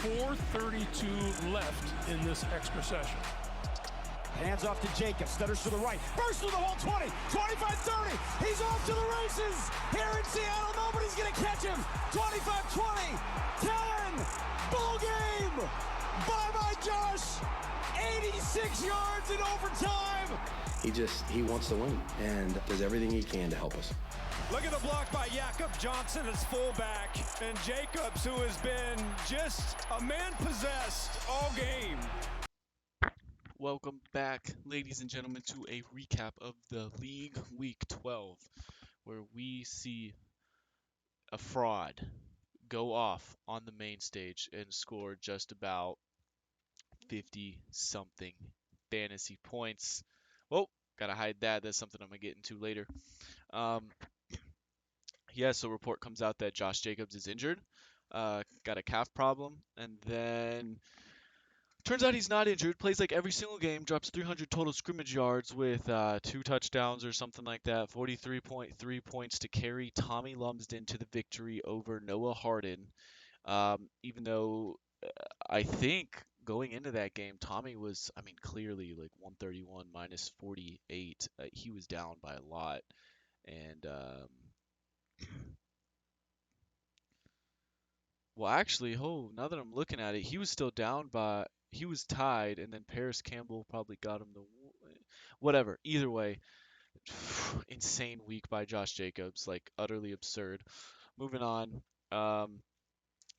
4:32 left in this extra session. Hands off to Jacobs, stutters to the right, bursts through the whole 20, 25-30, he's off to the races, here in Seattle, nobody's gonna catch him, 25-20, 10, ball game, bye-bye Josh, 86 yards in overtime. He wants to win and does everything he can to help us. Look at the block by Jakob Johnson as fullback, and Jacobs, who has been just a man possessed all game. Welcome back, ladies and gentlemen, to a recap of the League Week 12, where we see a fraud go off on the main stage and score just about 50-something fantasy points. Well, gotta hide that. That's something I'm gonna get into later. So report comes out that Josh Jacobs is injured, got a calf problem, and then turns out he's not injured, plays like every single game, drops 300 total scrimmage yards with 2 touchdowns or something like that, 43.3 points to carry Tommy Lumsden to the victory over Noah Harden. Even though I think going into that game, Tommy was, clearly like 131 minus 48. He was down by a lot. And, well, actually, now that I'm looking at it, he was still down by, he was tied, and then Paris Campbell probably got him the, whatever. Either way, insane week by Josh Jacobs, like utterly absurd. Moving on.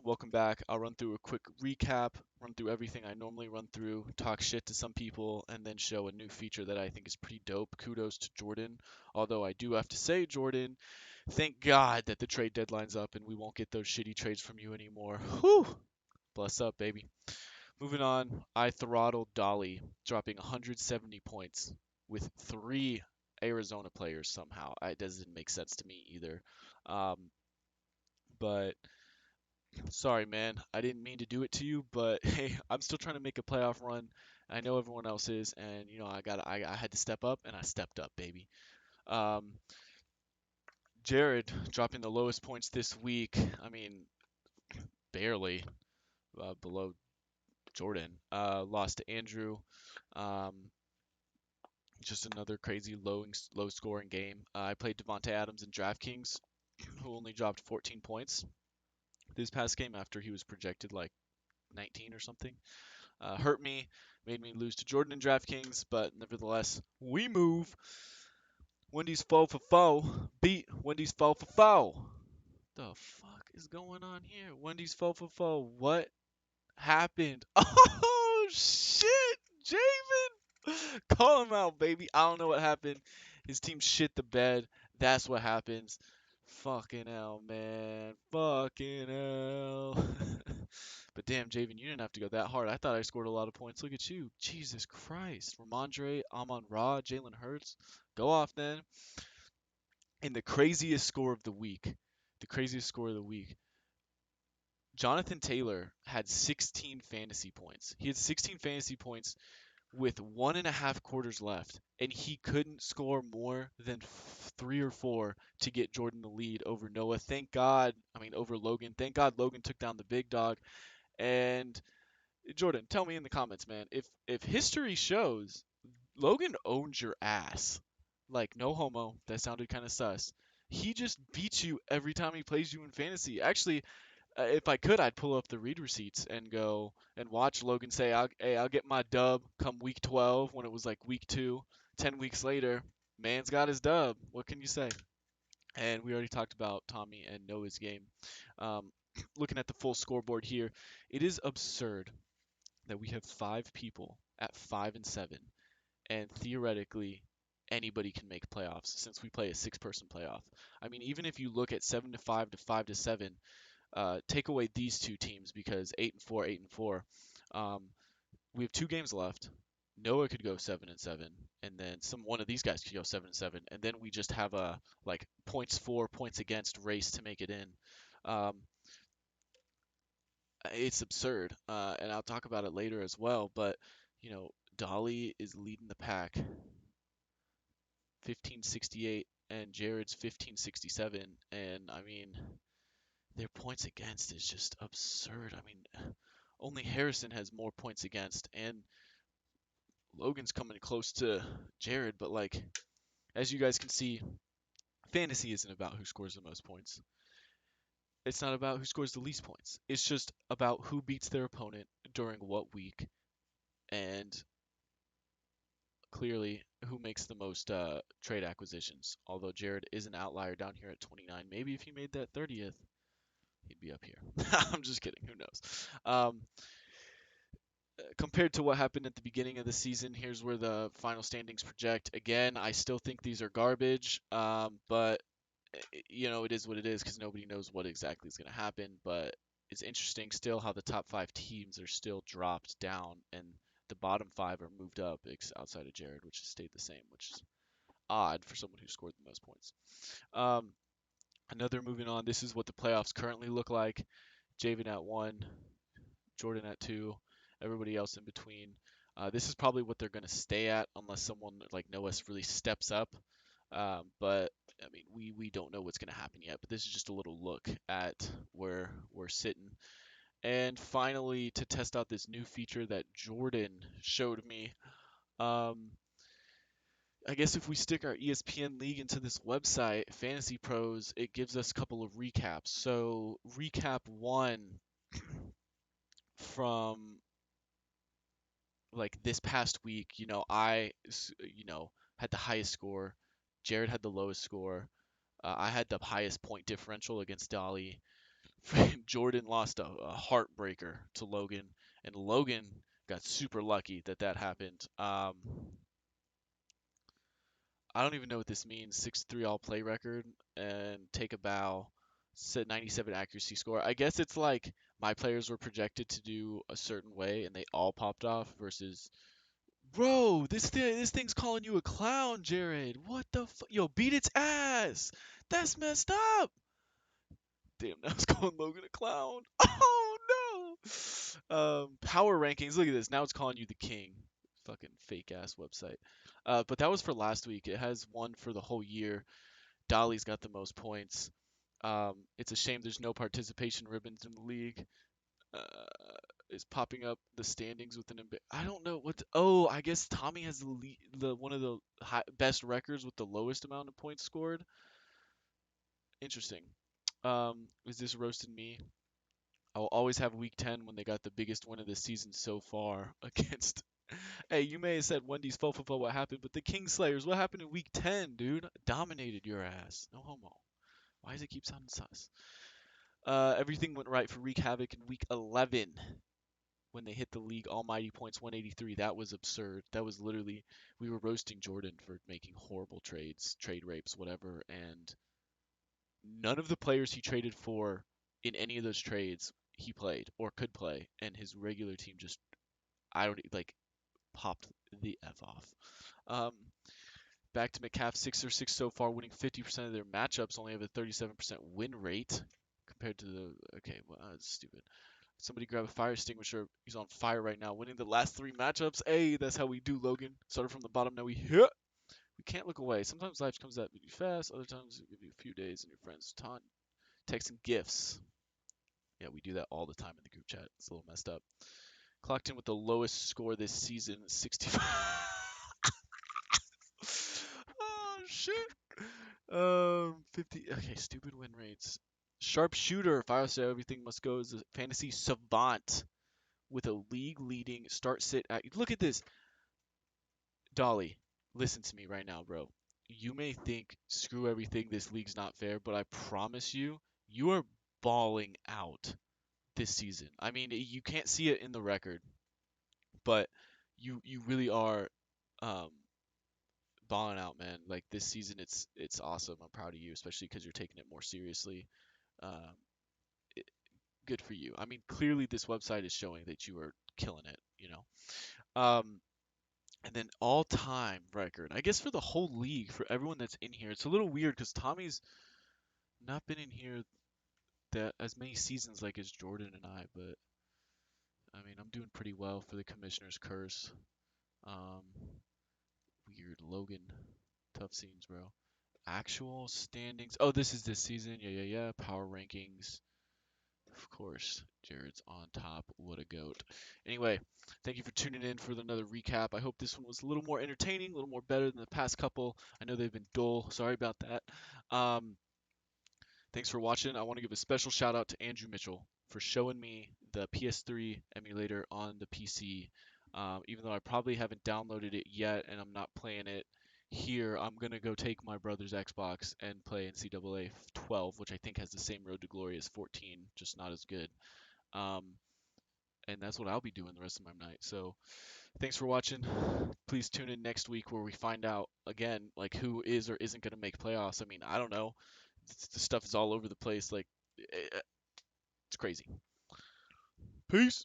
Welcome back. I'll run through a quick recap, run through everything I normally run through, talk shit to some people, and then show a new feature that I think is pretty dope. Kudos to Jordan. Although I do have to say, Jordan, thank God that the trade deadline's up and we won't get those shitty trades from you anymore. Whew! Bless up, baby. Moving on, I throttled Dolly, dropping 170 points with 3 Arizona players somehow. It doesn't make sense to me either. But sorry, man. I didn't mean to do it to you, but hey, I'm still trying to make a playoff run. I know everyone else is, and I had to step up, and I stepped up, baby. Jared dropping the lowest points this week. Barely below Jordan. Lost to Andrew. Just another crazy low scoring game. I played Devontae Adams in DraftKings, who only dropped 14 points this past game after he was projected like 19 or something. Hurt me, made me lose to Jordan in DraftKings, but nevertheless, we move. Wendy's 4 for 4 beat Wendy's 4 for 4. The fuck is going on here? Wendy's 4 for 4. What happened? Oh shit, Javen! Call him out, baby. I don't know what happened. His team shit the bed. That's what happens. Fucking hell, man. Fucking hell. But damn, Javen, you didn't have to go that hard. I thought I scored a lot of points. Look at you. Jesus Christ. Ramondre, Amon-Ra, Jalen Hurts. Go off then. And the craziest score of the week. Jonathan Taylor had 16 fantasy points. He had 16 fantasy points with 1.5 quarters left, and he couldn't score more than 3 or 4 to get Jordan the lead over Noah. Over Logan. Thank God Logan took down the big dog. And Jordan, tell me in the comments, man, if history shows Logan owns your ass, like no homo, that sounded kind of sus. He just beats you every time he plays you in fantasy. Actually, if I could, I'd pull up the read receipts and go and watch Logan say, I'll get my dub come week 12 when it was like week 2. 10 weeks later, man's got his dub. What can you say? And we already talked about Tommy and Noah's game. Looking at the full scoreboard here, it is absurd that we have 5 people at 5-7, and theoretically anybody can make playoffs since we play a 6-person playoff. Even if you look at 7-5 to 5-7, take away these 2 teams because 8-4, we have 2 games left. Noah could go 7-7, and then one of these guys could go 7-7, and then we just have a points for, points against race to make it in. It's absurd, and I'll talk about it later as well. But Dolly is leading the pack, 1568, and Jared's 1567, and their points against is just absurd. Only Harrison has more points against, and Logan's coming close to Jared. But like, as you guys can see, fantasy isn't about who scores the most points. It's not about who scores the least points. It's just about who beats their opponent during what week, and clearly who makes the most trade acquisitions. Although Jared is an outlier down here at 29. Maybe if he made that 30th, he'd be up here. I'm just kidding. Who knows? Compared to what happened at the beginning of the season, here's where the final standings project. Again, I still think these are garbage, but it is what it is because nobody knows what exactly is going to happen. But it's interesting still how the top 5 teams are still dropped down and the bottom 5 are moved up outside of Jared, which has stayed the same, which is odd for someone who scored the most points. Another moving on, this is what the playoffs currently look like. Javen at 1, Jordan at 2, everybody else in between. This is probably what they're going to stay at unless someone like Noah really steps up. But I mean, we don't know what's going to happen yet. But this is just a little look at where we're sitting. And finally, to test out this new feature that Jordan showed me, I guess if we stick our ESPN league into this website, Fantasy Pros, it gives us a couple of recaps. So recap 1 from like this past week, I had the highest score. Jared had the lowest score. I had the highest point differential against Dolly. Jordan lost a heartbreaker to Logan, and Logan got super lucky that happened. I don't even know what this means. 6-3 all play record and take a bow. 97 accuracy score. I guess it's like my players were projected to do a certain way and they all popped off versus bro, this thing's calling you a clown, Jared. What the Yo, beat its ass. That's messed up. Damn, now it's calling Logan a clown. Oh no. Power rankings. Look at this. Now it's calling you the king. Fucking fake ass website. But that was for last week. It has one for the whole year. Dolly's got the most points. It's a shame there's no participation ribbons in the league. Is popping up the standings with an I don't know what. Oh, I guess Tommy has the one of the best records with the lowest amount of points scored. Interesting. Is this roasting me? I will always have week 10 when they got the biggest win of the season so far against. Hey, you may have said Wendy's fo what happened, but the Kingslayers, what happened in week 10, dude? Dominated your ass. No homo. Why does it keep sounding sus? Everything went right for Wreak Havoc in week 11 when they hit the league almighty points 183. That was absurd. That was literally, we were roasting Jordan for making horrible trades, trade rapes, whatever, and none of the players he traded for in any of those trades he played or could play, and his regular team just, I don't like, popped the F off. Back to McCaff, 6-6 so far, winning 50% of their matchups, only have a 37% win rate compared to the, okay, well, that's stupid. Somebody grab a fire extinguisher. He's on fire right now, winning the last 3 matchups. Hey, that's how we do, Logan. Started from the bottom, now we hit. We can't look away. Sometimes life comes at you fast. Other times it'll give you a few days and your friends taunt, texting gifts. Yeah, we do that all the time in the group chat. It's a little messed up. Clocked in with the lowest score this season, 65. Oh, shit. 50. Okay, stupid win rates. Sharpshooter. Fire say everything must go as a fantasy savant with a league-leading start-sit. Look at this. Dolly, listen to me right now, bro. You may think, screw everything, this league's not fair, but I promise you, you are balling out this season. I mean, you can't see it in the record, but you really are balling out, man. Like this season, it's awesome. I'm proud of you, especially because you're taking it more seriously. Um, it, Good for you. I mean, clearly this website is showing that you are killing it. And then all-time record, I guess for the whole league, for everyone that's in here. It's a little weird because Tommy's not been in here that as many seasons like as Jordan and I, but I mean, I'm doing pretty well for the Commissioner's Curse. Um, Weird. Logan. Tough scenes, bro. Actual standings. Oh, this is this season. Yeah. Power rankings. Of course, Jared's on top. What a goat. Anyway, thank you for tuning in for another recap. I hope this one was a little more entertaining, a little more better than the past couple. I know they've been dull. Sorry about that. Thanks for watching. I want to give a special shout out to Andrew Mitchell for showing me the PS3 emulator on the PC. Even though I probably haven't downloaded it yet and I'm not playing it here, I'm going to go take my brother's Xbox and play NCAA 12, which I think has the same road to glory as 14, just not as good. And that's what I'll be doing the rest of my night. So thanks for watching. Please tune in next week where we find out again, like who is or isn't going to make playoffs. I mean, I don't know. The stuff is all over the place. Like, it's crazy. Peace.